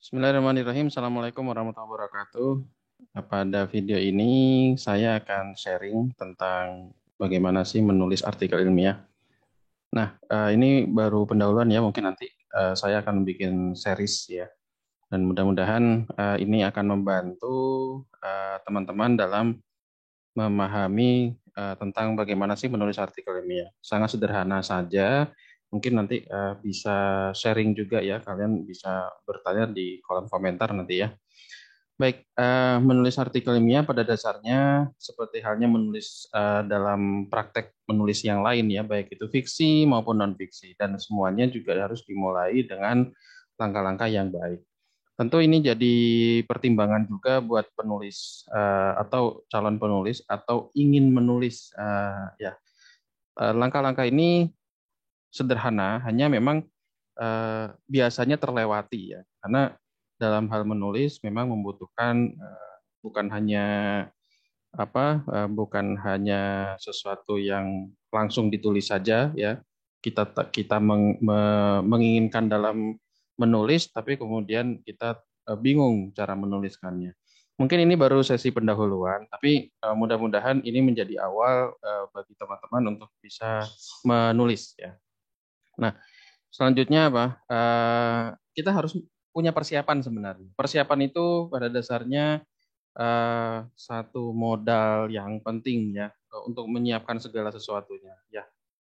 Bismillahirrahmanirrahim. Assalamualaikum warahmatullahi wabarakatuh. Pada video ini saya akan sharing tentang bagaimana sih menulis artikel ilmiah. Nah, ini baru pendahuluan ya, mungkin nanti saya akan bikin series ya. Dan mudah-mudahan ini akan membantu teman-teman dalam memahami tentang bagaimana sih menulis artikel ilmiah. Sangat sederhana saja. Mungkin nanti bisa sharing juga ya, kalian bisa bertanya di kolom komentar nanti ya. Baik, menulis artikel ilmiah pada dasarnya seperti halnya menulis dalam praktek menulis yang lain ya, baik itu fiksi maupun non-fiksi. Dan semuanya juga harus dimulai dengan langkah-langkah yang baik. Tentu ini jadi pertimbangan juga buat penulis atau calon penulis atau ingin menulis. Langkah-langkah ini sederhana, hanya memang biasanya terlewati ya, karena dalam hal menulis memang membutuhkan bukan hanya bukan hanya sesuatu yang langsung ditulis saja ya. Kita menginginkan dalam menulis, tapi kemudian kita bingung cara menuliskannya. Mungkin ini baru sesi pendahuluan, tapi mudah-mudahan ini menjadi awal bagi teman-teman untuk bisa menulis ya. Nah, selanjutnya apa? Kita harus punya persiapan sebenarnya. Persiapan itu pada dasarnya satu modal yang penting ya untuk menyiapkan segala sesuatunya. Ya,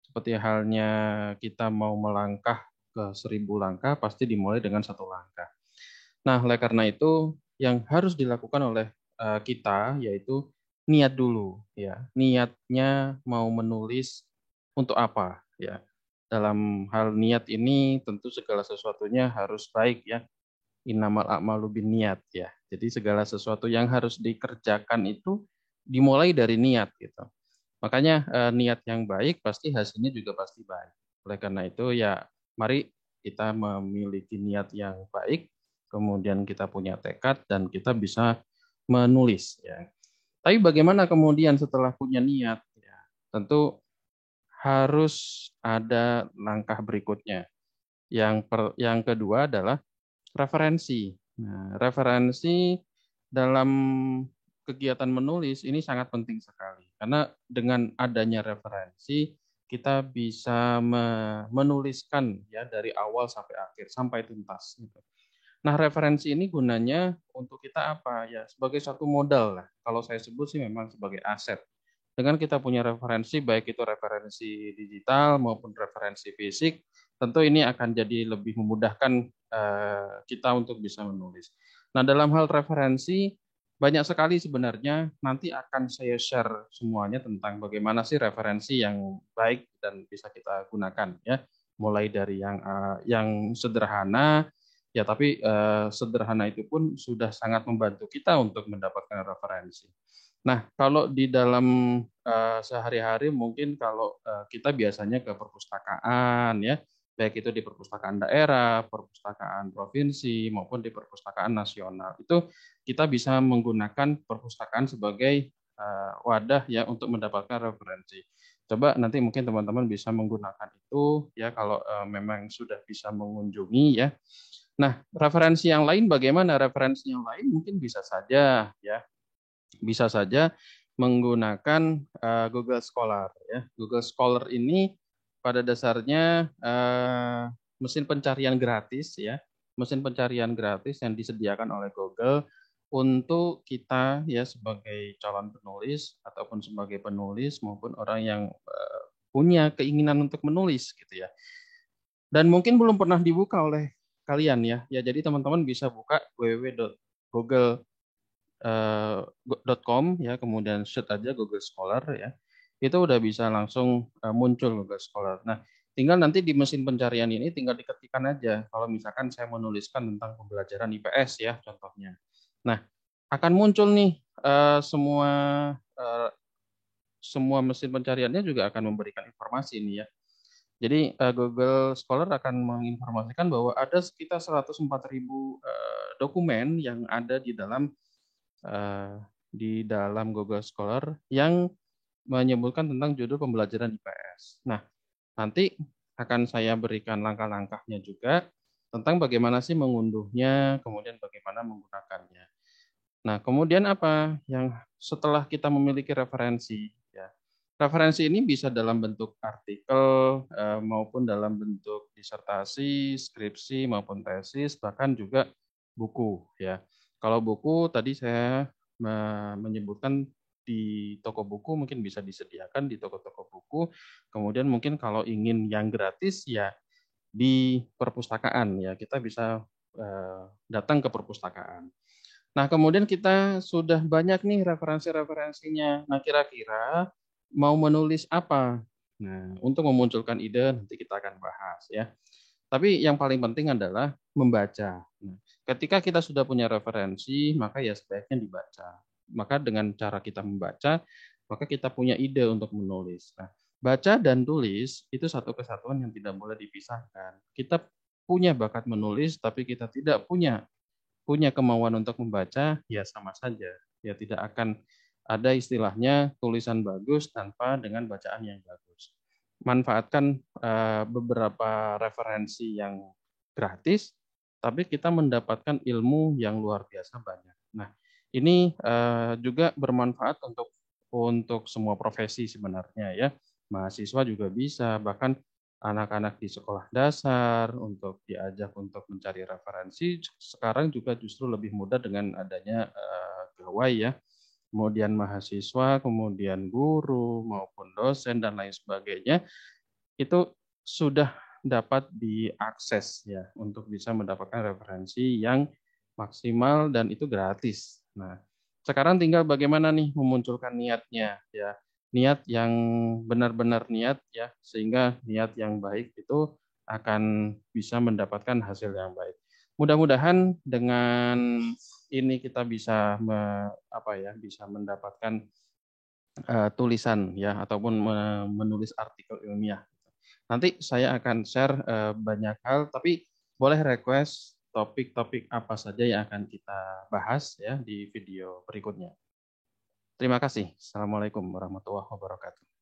seperti halnya kita mau melangkah ke 1.000 langkah, pasti dimulai dengan satu langkah. Nah, oleh karena itu yang harus dilakukan oleh kita yaitu niat dulu ya. Niatnya mau menulis untuk apa ya. Dalam hal niat ini tentu segala sesuatunya harus baik ya. Innamal a'malu binniyat ya. Jadi segala sesuatu yang harus dikerjakan itu dimulai dari niat gitu. Makanya niat yang baik pasti hasilnya juga pasti baik. Oleh karena itu ya mari kita memiliki niat yang baik, kemudian kita punya tekad dan kita bisa menulis ya. Tapi bagaimana kemudian setelah punya niat ya? Tentu harus ada langkah berikutnya. Yang kedua adalah referensi. Nah, referensi dalam kegiatan menulis ini sangat penting sekali karena dengan adanya referensi kita bisa menuliskan ya dari awal sampai akhir sampai tuntas. Gitu. Nah, referensi ini gunanya untuk kita apa ya? Sebagai satu modal lah. Kalau saya sebut sih memang sebagai aset. Dengan kita punya referensi, baik itu referensi digital maupun referensi fisik, tentu ini akan jadi lebih memudahkan kita untuk bisa menulis. Nah, dalam hal referensi, banyak sekali sebenarnya nanti akan saya share semuanya tentang bagaimana sih referensi yang baik dan bisa kita gunakan ya. Mulai dari yang sederhana ya, tapi sederhana itu pun sudah sangat membantu kita untuk mendapatkan referensi. Nah, kalau di dalam sehari-hari mungkin kalau kita biasanya ke perpustakaan ya, baik itu di perpustakaan daerah, perpustakaan provinsi maupun di perpustakaan nasional. Itu kita bisa menggunakan perpustakaan sebagai wadah ya untuk mendapatkan referensi. Coba nanti mungkin teman-teman bisa menggunakan itu ya kalau memang sudah bisa mengunjungi ya. Nah, referensi yang lain bagaimana? Referensi yang lain mungkin bisa saja ya, bisa saja menggunakan Google Scholar ya. Google Scholar ini pada dasarnya mesin pencarian gratis ya, mesin pencarian gratis yang disediakan oleh Google untuk kita ya sebagai calon penulis ataupun sebagai penulis maupun orang yang punya keinginan untuk menulis gitu ya. Dan mungkin belum pernah dibuka oleh kalian ya. Ya jadi teman-teman bisa buka www.google.com ya, kemudian search aja Google Scholar ya. Itu udah bisa langsung muncul Google Scholar. Nah, tinggal nanti di mesin pencarian ini tinggal diketikkan aja. Kalau misalkan saya menuliskan tentang pembelajaran IPS ya contohnya. Nah, akan muncul nih eh, semua mesin pencariannya juga akan memberikan informasi ini ya. Jadi Google Scholar akan menginformasikan bahwa ada sekitar 104.000 dokumen yang ada eh, di dalam Google Scholar yang menyebutkan tentang judul pembelajaran IPS. Nah, nanti akan saya berikan langkah-langkahnya juga. tentang bagaimana sih mengunduhnya, kemudian bagaimana menggunakannya. Nah, kemudian apa yang setelah kita memiliki referensi, ya, referensi ini bisa dalam bentuk artikel maupun dalam bentuk disertasi, skripsi maupun tesis, bahkan juga buku, ya. Kalau buku tadi saya menyebutkan di toko buku mungkin bisa disediakan di toko-toko buku. Kemudian mungkin kalau ingin yang gratis ya di perpustakaan, ya kita bisa datang ke perpustakaan. Nah, kemudian kita sudah banyak nih referensi-referensinya. Nah, kira-kira mau menulis apa? Nah, untuk memunculkan ide nanti kita akan bahas ya. Tapi yang paling penting adalah membaca. Nah, ketika kita sudah punya referensi, maka ya sebaiknya dibaca. Maka dengan cara kita membaca, maka kita punya ide untuk menulis. Nah, baca dan tulis itu satu kesatuan yang tidak boleh dipisahkan. Kita punya bakat menulis, tapi kita tidak punya kemauan untuk membaca, ya sama saja. Ya tidak akan ada istilahnya tulisan bagus tanpa dengan bacaan yang bagus. Manfaatkan beberapa referensi yang gratis, tapi kita mendapatkan ilmu yang luar biasa banyak. Nah, ini juga bermanfaat untuk semua profesi sebenarnya ya. Mahasiswa juga bisa, bahkan anak-anak di sekolah dasar untuk diajak untuk mencari referensi sekarang juga justru lebih mudah dengan adanya gawai ya. Kemudian mahasiswa, kemudian guru maupun dosen dan lain sebagainya itu sudah dapat diakses ya untuk bisa mendapatkan referensi yang maksimal dan itu gratis. Nah, sekarang tinggal bagaimana nih memunculkan niatnya ya. Niat yang benar-benar niat ya sehingga niat yang baik itu akan bisa mendapatkan hasil yang baik. Mudah-mudahan dengan ini kita bisa bisa mendapatkan tulisan ya ataupun menulis artikel ilmiah. Nanti saya akan share banyak hal, tapi boleh request topik-topik apa saja yang akan kita bahas ya di video berikutnya. Terima kasih. Assalamualaikum warahmatullahi wabarakatuh.